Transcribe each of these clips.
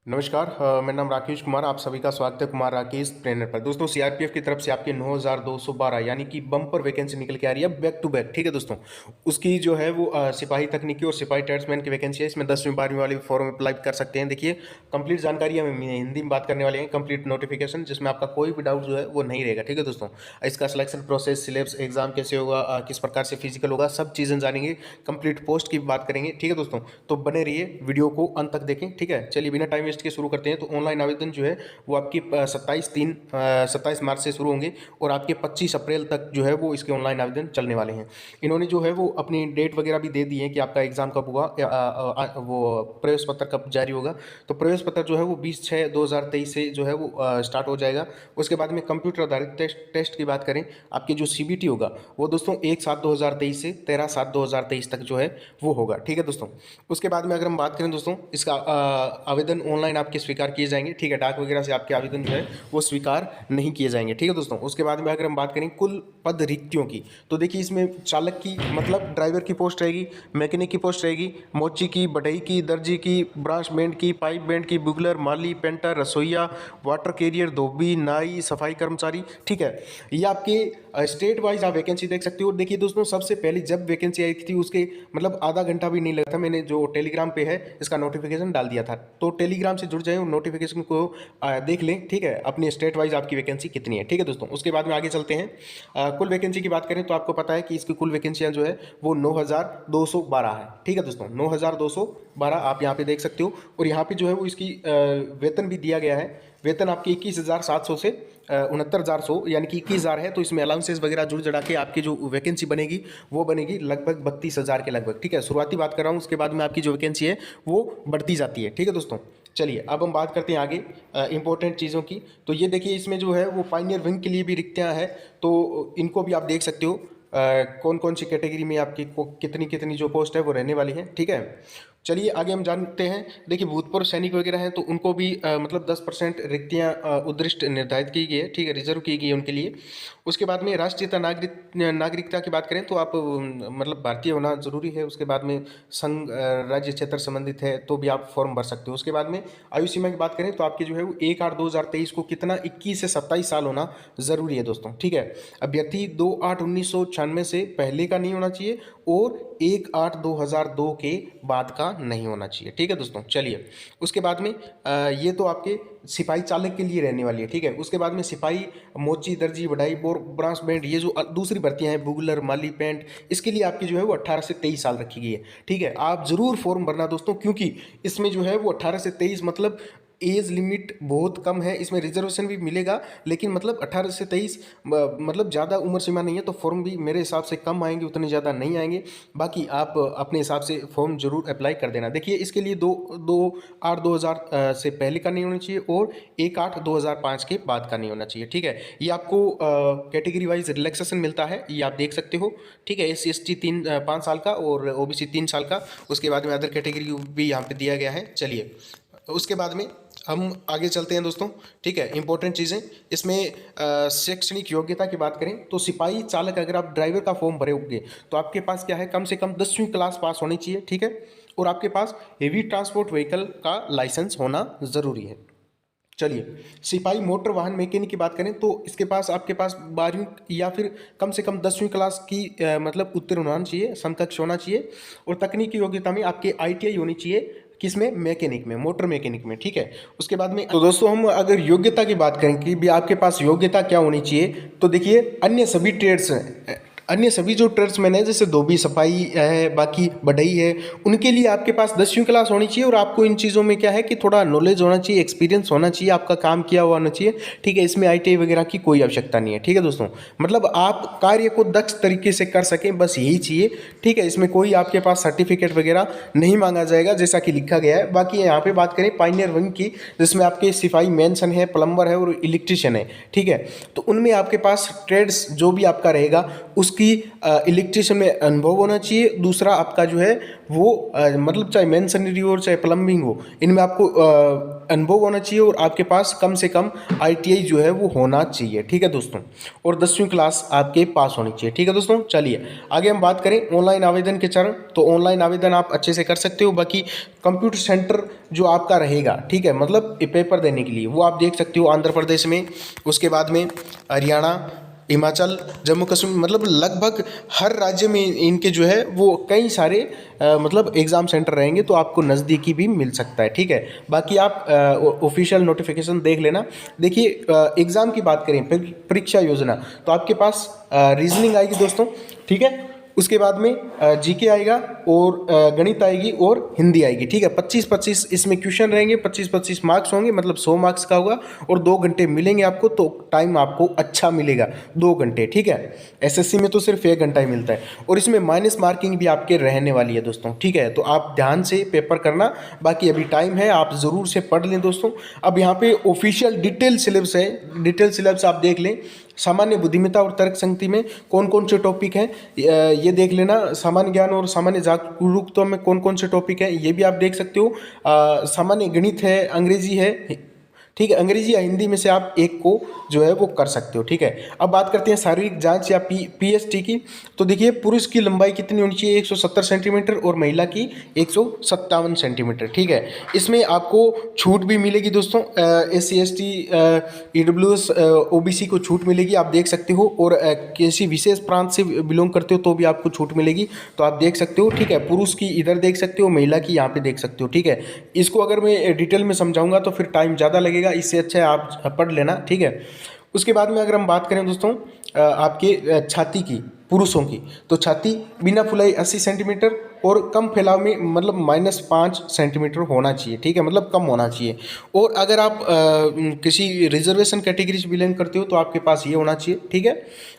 नमस्कार। मेरा नाम राकेश कुमार, आप सभी का स्वागत है कुमार राकेश ट्रेनर पर। दोस्तों सीआरपीएफ की तरफ से आपके 9212 यानी कि बम्पर वैकेंसी निकल के आ रही है बैक टू बैक। ठीक है दोस्तों, उसकी जो है वो सिपाही तकनीकी और सिपाही ट्रेड्समैन की वैकेंसी है। इसमें 10वीं 12वीं वाले फॉर्म अप्लाई कर सकते हैं। देखिए कंप्लीट जानकारी हम हिंदी में बात करने वाले हैं, कंप्लीट नोटिफिकेशन, जिसमें आपका कोई भी डाउट जो है वो नहीं रहेगा। ठीक है दोस्तों, इसका सिलेक्शन प्रोसेस, सिलेबस, एग्जाम कैसे होगा, किस प्रकार से फिजिकल होगा, सब चीज़ें जानेंगे। कंप्लीट पोस्ट की बात करेंगे। ठीक है दोस्तों, तो बने रहिए, वीडियो को अंत तक देखें। ठीक है, चलिए बिना टाइम वेस्ट के शुरू करते हैं। तो ऑनलाइन आवेदन जो है वो आपकी 27 मार्च से शुरू होंगे और आपके 25 अप्रैल तक जो है वो इसके ऑनलाइन आवेदन चलने वाले हैं। इन्होंने जो है वो अपनी डेट वगैरह भी दे दी है कि आपका एग्जाम कब होगा, वो प्रवेश पत्र कब जारी होगा। तो प्रवेश पत्र जो है वो 20/6/2023 से जो है वो स्टार्ट हो जाएगा। उसके बाद में कंप्यूटर आधारित टेस्ट की बात करें, आपकी जो सीबीटी होगा वो दोस्तों 1/7/2023 से 13/7/2023 तक जो है वो होगा। ठीक है दोस्तों, उसके बाद में अगर हम बात करें दोस्तों, इसका आवेदन ऑनलाइन आपके स्वीकार किए जाएंगे। ठीक है, डाक वगैरह से आपके आवेदन जो है वो स्वीकार नहीं किए जाएंगे। ठीक है दोस्तों, उसके बाद में अगर हम बात करें कुल पद रिक्तियों की, तो देखिए इसमें चालक की मतलब ड्राइवर की पोस्ट रहेगी, मैकेनिक की पोस्ट रहेगी, मोची की, बढ़ई की, दर्जी की, ब्रांच बैंड की, पाइप बैंड की, बुगलर, माली, पेंटर, रसोईया, वाटर कैरियर, धोबी, नाई, सफाई कर्मचारी। ठीक है, ये आपके स्टेट वाइज आप वैकेंसी देख सकते हो। और देखिए दोस्तों, सबसे पहले जब वैकेंसी आई थी उसके मतलब आधा घंटा भी नहीं लगा था, मैंने जो टेलीग्राम पे है इसका नोटिफिकेशन डाल दिया था। तो टेलीग्राम से जुड़ जाए और नोटिफिकेशन को देख लें। ठीक है, अपनी स्टेट वाइज आपकी वैकेंसी कितनी है। ठीक है दोस्तों, उसके बाद में आगे चलते हैं। कुल वैकेंसी की बात करें तो आपको पता है कि इसकी कुल वैकेंसियां जो है वो 9212 है। ठीक है दोस्तों, 9212 आप यहाँ पे देख सकते हो। और यहाँ पे जो है वो इसकी वेतन भी दिया गया है। वेतन आपकी 21,700 से 69,100 यानी कि 21,000 है। तो इसमें अलाउंसेस वगैरह जुड़ जड़ा के आपकी जो वैकेंसी बनेगी वो बनेगी लगभग 32,000 के लगभग। ठीक है, शुरुआती बात कर रहा हूँ, उसके बाद में आपकी जो वैकेंसी है वो बढ़ती जाती है। ठीक है दोस्तों, चलिए अब हम बात करते हैं आगे इंपॉर्टेंट चीज़ों की। तो ये देखिए इसमें जो है वो पाइनियर विंग के लिए भी रिक्तियाँ हैं, तो इनको भी आप देख सकते हो कौन कौन सी कैटेगरी में आपकी कितनी कितनी जो पोस्ट है वो रहने वाली है। ठीक है, चलिए आगे हम जानते हैं। देखिए भूतपूर्व सैनिक वगैरह हैं तो उनको भी मतलब 10% रिक्तियाँ उद्दिष्ट निर्धारित की गई है। ठीक है, रिजर्व की गई है उनके लिए। उसके बाद में राष्ट्रीयता नागरिकता की बात करें तो आप मतलब भारतीय होना जरूरी है। उसके बाद में संघ राज्य क्षेत्र संबंधित है तो भी आप फॉर्म भर सकते हो। उसके बाद में आयु सीमा की बात करें तो आपकी जो है वो 1/8/2023 को कितना 21 से 27 साल होना जरूरी है दोस्तों। ठीक है, अभ्यर्थी 2/8/1996 से पहले का नहीं होना चाहिए और 1/8/2002 के बाद का नहीं होना चाहिए। ठीक है दोस्तों, चलिए उसके बाद में ये तो आपके सिपाही चालक के लिए रहने वाली है। ठीक है, उसके बाद में सिपाही मोची, दर्जी, बढ़ाई, बोर, ब्रांच बैंड, ये जो दूसरी भर्तियां हैं, बुगलर, माली, पेंट, इसके लिए आपकी जो है वो 18 से 23 साल रखी गई है। ठीक है, आप जरूर फॉर्म भरना दोस्तों, क्योंकि इसमें जो है वो 18 से 23 मतलब एज लिमिट बहुत कम है। इसमें रिजर्वेशन भी मिलेगा, लेकिन मतलब 18 से 23 मतलब ज़्यादा उम्र सीमा नहीं है, तो फॉर्म भी मेरे हिसाब से कम आएंगे, उतने ज़्यादा नहीं आएंगे। बाकी आप अपने हिसाब से फॉर्म जरूर अप्लाई कर देना। देखिए इसके लिए 2/8/2000 से पहले का नहीं होना चाहिए और 1/8/2005 के बाद का नहीं होना चाहिए। ठीक है, ये आपको कैटेगरी वाइज रिलैक्सेशन मिलता है, ये आप देख सकते हो। ठीक है, SC/ST 5 साल का और OBC 3 साल का। उसके बाद में अदर कैटेगरी भी यहाँ पे दिया गया है। चलिए उसके बाद में हम आगे चलते हैं दोस्तों। ठीक है, इंपॉर्टेंट चीज़ें इसमें शैक्षणिक योग्यता की बात करें तो सिपाही चालक अगर आप ड्राइवर का फॉर्म भरे होंगे तो आपके पास क्या है, कम से कम 10वीं क्लास पास होनी चाहिए। ठीक है, और आपके पास हेवी ट्रांसपोर्ट व्हीकल का लाइसेंस होना ज़रूरी है। चलिए सिपाही मोटर वाहन मैकेनिक की बात करें तो इसके पास आपके पास 12वीं या फिर कम से कम 10वीं क्लास की मतलब उत्तीर्ण होना चाहिए, समकक्ष होना चाहिए। और तकनीकी योग्यता में आपके ITI होनी चाहिए, किसमें, मैकेनिक में, मोटर मैकेनिक में। ठीक है, उसके बाद में तो दोस्तों हम अगर योग्यता की बात करें कि भी आपके पास योग्यता क्या होनी चाहिए, तो देखिए अन्य सभी ट्रेड्स अन्य सभी जो ट्रेड्समैन है जैसे धोबी, सफाई है, बाकी बढ़ई है, उनके लिए आपके पास 10वीं क्लास होनी चाहिए। और आपको इन चीज़ों में क्या है कि थोड़ा नॉलेज होना चाहिए, एक्सपीरियंस होना चाहिए, आपका काम किया हुआ होना चाहिए। ठीक है, इसमें ITI वगैरह की कोई आवश्यकता नहीं है। ठीक है दोस्तों, मतलब आप कार्य को दक्ष तरीके से कर सकें, बस यही चाहिए। ठीक है, इसमें कोई आपके पास सर्टिफिकेट वगैरह नहीं मांगा जाएगा जैसा कि लिखा गया है। बाकी यहाँ पे बात करें पाइनियर विंग की, जिसमें आपके सिपाही मेंशन है, प्लम्बर है और इलेक्ट्रीशियन है। ठीक है, तो उनमें आपके पास ट्रेड्स जो भी आपका रहेगा उसकी इलेक्ट्रिशियन में अनुभव होना चाहिए। दूसरा आपका जो है वो मतलब चाहे मेसनरी हो चाहे प्लम्बिंग हो, इनमें आपको अनुभव होना चाहिए और आपके पास कम से कम ITI जो है वो होना चाहिए, ठीक है दोस्तों। और 10वीं क्लास आपके पास होनी चाहिए, ठीक है दोस्तों। चलिए आगे हम बात करें ऑनलाइन आवेदन के चरण। तो ऑनलाइन आवेदन आप अच्छे से कर सकते हो। बाकी कंप्यूटर सेंटर जो आपका रहेगा, ठीक है, मतलब पेपर देने के लिए, वो आप देख सकते हो आंध्र प्रदेश में, उसके बाद में हरियाणा, हिमाचल, जम्मू कश्मीर, मतलब लगभग हर राज्य में इनके जो है वो कई सारे मतलब एग्ज़ाम सेंटर रहेंगे, तो आपको नज़दीकी भी मिल सकता है, ठीक है। बाकी आप ऑफिशियल नोटिफिकेशन देख लेना। देखिए एग्ज़ाम की बात करें, परीक्षा योजना, तो आपके पास रीजनिंग आएगी दोस्तों, ठीक है। उसके बाद में GK आएगा और गणित आएगी और हिंदी आएगी, ठीक है। 25-25 इसमें क्वेश्चन रहेंगे, 25-25 मार्क्स होंगे, मतलब 100 मार्क्स का होगा और 2 घंटे मिलेंगे आपको, तो टाइम आपको अच्छा मिलेगा 2 घंटे, ठीक है। SSC में तो सिर्फ 1 घंटा ही मिलता है और इसमें माइनस मार्किंग भी आपके रहने वाली है दोस्तों, ठीक है। तो आप ध्यान से पेपर करना, बाकी अभी टाइम है, आप ज़रूर से पढ़ लें दोस्तों। अब यहाँ पे ऑफिशियल डिटेल सिलेबस है, डिटेल सिलेबस आप देख लें। सामान्य बुद्धिमत्ता और तर्क संगति में कौन कौन से टॉपिक हैं ये देख लेना। सामान्य ज्ञान और सामान्य जागरूकता में कौन कौन से टॉपिक हैं ये भी आप देख सकते हो। सामान्य गणित है, अंग्रेजी है, ठीक है, अंग्रेजी या हिंदी में से आप एक को जो है वो कर सकते हो, ठीक है। अब बात करते हैं शारीरिक जांच या PST की। तो देखिए पुरुष की लंबाई कितनी होनी चाहिए, 170 सेंटीमीटर और महिला की 157 सेंटीमीटर, ठीक है। इसमें आपको छूट भी मिलेगी दोस्तों, SC ST EWS OBC को छूट मिलेगी, आप देख सकते हो। और किसी विशेष प्रांत से बिलोंग करते हो तो भी आपको छूट मिलेगी, तो आप देख सकते हो, ठीक है। पुरुष की इधर देख सकते हो, महिला की यहाँ पे देख सकते हो, ठीक है। इसको अगर मैं डिटेल में समझाऊंगा तो फिर टाइम ज़्यादा लगेगा, इससे अच्छा है आप पढ़ लेना, ठीक है। उसके बाद में अगर हम बात करें दोस्तों आपके छाती की, पुरुषों की, तो छाती बिना फुलाई 80 सेंटीमीटर और कम फैलाव में मतलब -5 सेंटीमीटर होना चाहिए, ठीक है, मतलब कम होना चाहिए। और अगर आप किसी रिजर्वेशन कैटेगरी से बिलोंग करते हो तो आपके पास ये होना चाहिए, ठीक है।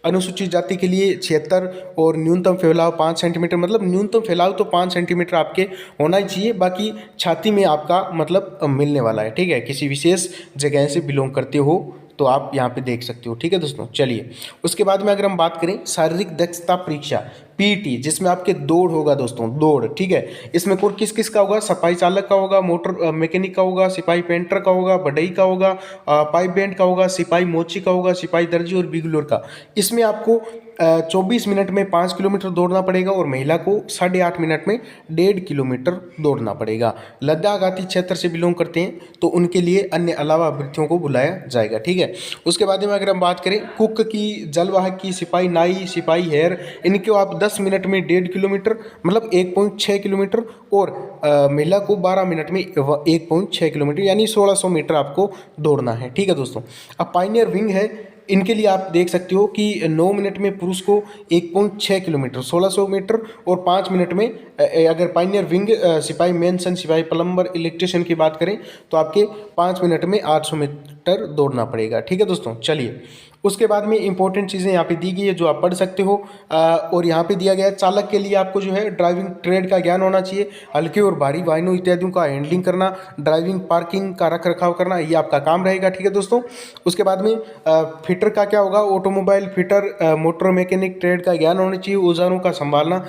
अनुसूचित जाति के लिए 76 और न्यूनतम फैलाव 5 सेंटीमीटर, मतलब न्यूनतम फैलाव तो 5 सेंटीमीटर आपके होना ही चाहिए। बाकी छाती में आपका मतलब मिलने वाला है, ठीक है, किसी विशेष जगह से बिलोंग करते हो तो आप यहाँ पे देख सकते हो, ठीक है दोस्तों। चलिए उसके बाद में अगर हम बात करें शारीरिक दक्षता परीक्षा PET, जिसमें आपके दौड़ होगा दोस्तों, दौड़, ठीक है। इसमें कौन किस किस का होगा, सफाई चालक का होगा, मोटर मैकेनिक का होगा, सिपाही पेंटर का होगा, बढ़ई का होगा, पाइप बैंड का होगा, सिपाही मोची का होगा, सिपाही दर्जी और बिगुलर का। इसमें आपको 24 मिनट में 5 किलोमीटर दौड़ना पड़ेगा और महिला को 8.5 मिनट में 1.5 किलोमीटर दौड़ना पड़ेगा। लद्दाख आदि क्षेत्र से बिलोंग करते हैं तो उनके लिए अन्य अलावा अभ्यर्थियों को बुलाया जाएगा, ठीक है। उसके बाद में अगर हम बात करें कुक की, जलवाहक की, सिपाही नाई, सिपाही हेयर, इनको आप 10 मिनट में 1.5 किलोमीटर मतलब 1.6 किलोमीटर और महिला को 12 मिनट में 1.6 किलोमीटर यानी 1600 मीटर आपको दौड़ना है, ठीक है दोस्तों। अब पायनियर विंग है, इनके लिए आप देख सकते हो कि 9 मिनट में पुरुष को 1.6 किलोमीटर 1600 मीटर और 5 मिनट में अगर पायनियर विंग सिपाही मेनसन, सिपाही प्लम्बर, इलेक्ट्रिशियन की बात करें तो आपके 5 मिनट में 800 मीटर दौड़ना पड़ेगा, ठीक है दोस्तों। चलिए उसके बाद में इंपॉर्टेंट चीज़ें यहाँ पे दी गई है जो आप पढ़ सकते हो। और यहाँ पे दिया गया है चालक के लिए आपको जो है ड्राइविंग ट्रेड का ज्ञान होना चाहिए, हल्के और भारी वाहनों इत्यादियों का हैंडलिंग करना, ड्राइविंग पार्किंग का रख रखाव करना, ये आपका काम रहेगा, ठीक है दोस्तों। उसके बाद में फिटर का क्या होगा, automobile fitter, motor mechanic trade का ज्ञान होना चाहिए, औजारों का संभालना,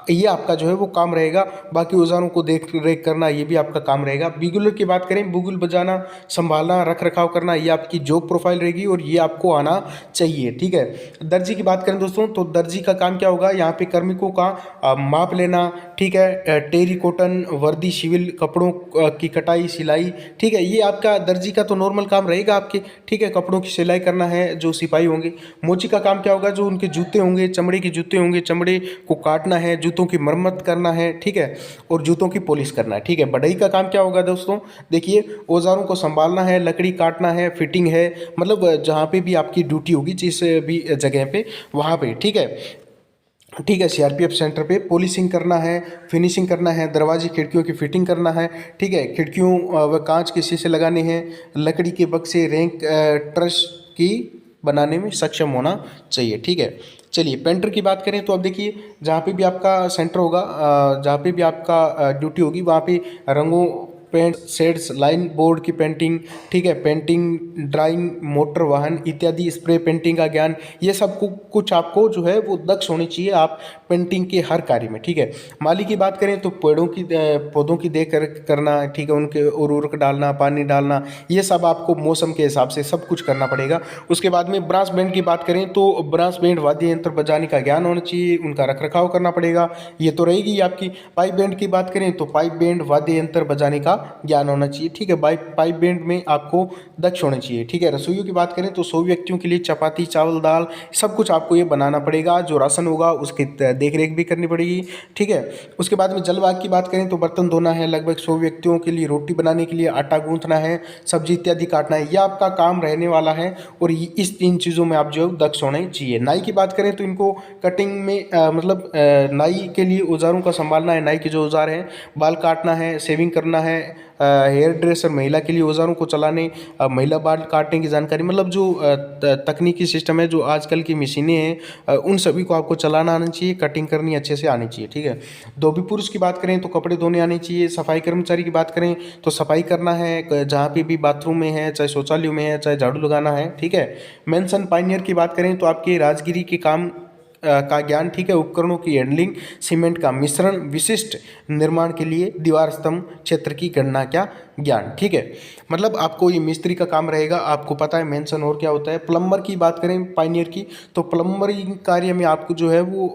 ये आपका जो है वो काम रहेगा। बाकी औजारों को देख रेख करना ये भी आपका काम रहेगा। बिगुलर की बात करें, बुगुल बजाना, संभालना, रख रखाव करना, ये आपकी जॉब प्रोफाइल रहेगी और ये आपको आना चाहिए, ठीक है। दर्जी की बात करें दोस्तों तो दर्जी का काम क्या होगा, यहाँ पे कार्मिकों का माप लेना, ठीक है, टेरी कॉटन वर्दी, सिविल कपड़ों की कटाई सिलाई, ठीक है, ये आपका दर्जी का तो नॉर्मल काम रहेगा आपके, ठीक है। कपड़ों की सिलाई करना है जो सिपाही होंगे। मोची का काम क्या होगा, जो उनके जूते होंगे, चमड़े के जूते होंगे, चमड़े को काटना है, जूतों की मरम्मत करना है, ठीक है, और जूतों की पॉलिश करना है, ठीक है। बढ़ई का काम क्या होगा दोस्तों, देखिए औजारों को संभालना है, लकड़ी काटना है, फिटिंग है, मतलब जहाँ पे भी आपकी ड्यूटी होगी जिस भी जगह पे वहाँ पे, ठीक है, ठीक है। CRPF सेंटर पे पॉलिशिंग करना है, फिनिशिंग करना है, दरवाजे खिड़कियों की फिटिंग करना है, ठीक है। खिड़कियों व कांच के शीशे लगाने हैं, लकड़ी के बक्से, रैंक, ट्रस की बनाने में सक्षम होना चाहिए, ठीक है। चलिए पेंटर की बात करें तो अब देखिए जहाँ पे भी आपका सेंटर होगा, जहाँ पे भी आपका ड्यूटी होगी वहाँ पे रंगों पेंट शेड्स, लाइन बोर्ड की पेंटिंग, ठीक है, पेंटिंग, ड्राइंग, मोटर वाहन इत्यादि, स्प्रे पेंटिंग का ज्ञान, ये सब कुछ आपको जो है वो दक्ष होनी चाहिए आप पेंटिंग के हर कार्य में, ठीक है। माली की बात करें तो पौधों की देख करना, ठीक है, उनके उर्वरक डालना, पानी डालना, ये सब आपको मौसम के हिसाब से सब कुछ करना पड़ेगा। उसके बाद में ब्रास बैंड की बात करें तो ब्रास बैंड वाद्य यंत्र बजाने का ज्ञान होना चाहिए, उनका रखरखाव करना पड़ेगा, ये तो रहेगी आपकी। पाइप बैंड की बात करें तो पाइप बैंड वाद्य यंत्र बजाने का ज्ञान होना चाहिए, ठीक है। पाइप बैंड में आपको दक्ष होना चाहिए, ठीक है। रसोइयों की बात करें तो 100 व्यक्तियों के लिए चपाती, चावल, दाल, सब कुछ आपको ये बनाना पड़ेगा। जो राशन होगा उसकी देख रेख भी करनी पड़ेगी, ठीक है। उसके बाद में जल विभाग की बात करें तो बर्तन धोना है, लगभग 100 व्यक्तियों के लिए रोटी बनाने के लिए आटा गूंथना है, सब्जी इत्यादि काटना है, यह आपका काम रहने वाला है। और इस 3 चीज़ों में आप जो दक्ष होने चाहिए। नाई की बात करें तो इनको कटिंग में नाई के लिए औजारों का संभालना है, नाई के जो औजार हैं, बाल काटना है, शेविंग करना है, हेयर ड्रेसर महिला के लिए औजारों को चलाने, महिला बाल काटने की जानकारी, मतलब जो तकनीकी सिस्टम है, जो आजकल की मशीनें हैं, उन सभी को आपको चलाना आना चाहिए, कटिंग करनी अच्छे से आनी चाहिए, ठीक है। धोबी पुरुष की बात करें तो कपड़े धोने आने चाहिए। सफाई कर्मचारी की बात करें तो सफाई करना है, जहाँ पे भी बाथरूम में है, चाहे शौचालय में है, चाहे झाड़ू लगाना है, ठीक है। मेंशन पाइनियर की बात करें तो आपके राजगिरी के काम का ज्ञान, ठीक है। उपकरणों की हैंडलिंग, सीमेंट का मिश्रण, विशिष्ट निर्माण के लिए दीवार स्तंभ क्षेत्र की गणना का ज्ञान, ठीक है। मतलब आपको ये मिस्त्री का काम रहेगा, आपको पता है मेंशन और क्या होता है। प्लम्बर की बात करें पाइनियर की तो प्लम्बरिंग कार्य में आपको जो है वो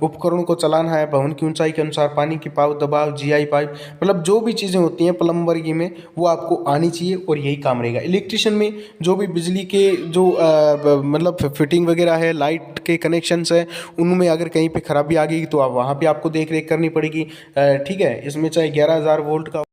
उपकरणों को चलाना है, भवन की ऊंचाई के अनुसार पानी की पाइप, दबाव, जीआई पाइप, मतलब जो भी चीज़ें होती हैं प्लम्बरिंग में वो आपको आनी चाहिए और यही काम रहेगा। इलेक्ट्रिशियन में जो भी बिजली के जो मतलब फिटिंग वगैरह है, लाइट के कनेक्शंस है, उनमें अगर कहीं पे खराबी आ गई तो आप वहाँ पे आपको देख रेख करनी पड़ेगी, ठीक है। इसमें चाहे 11,000 वोल्ट का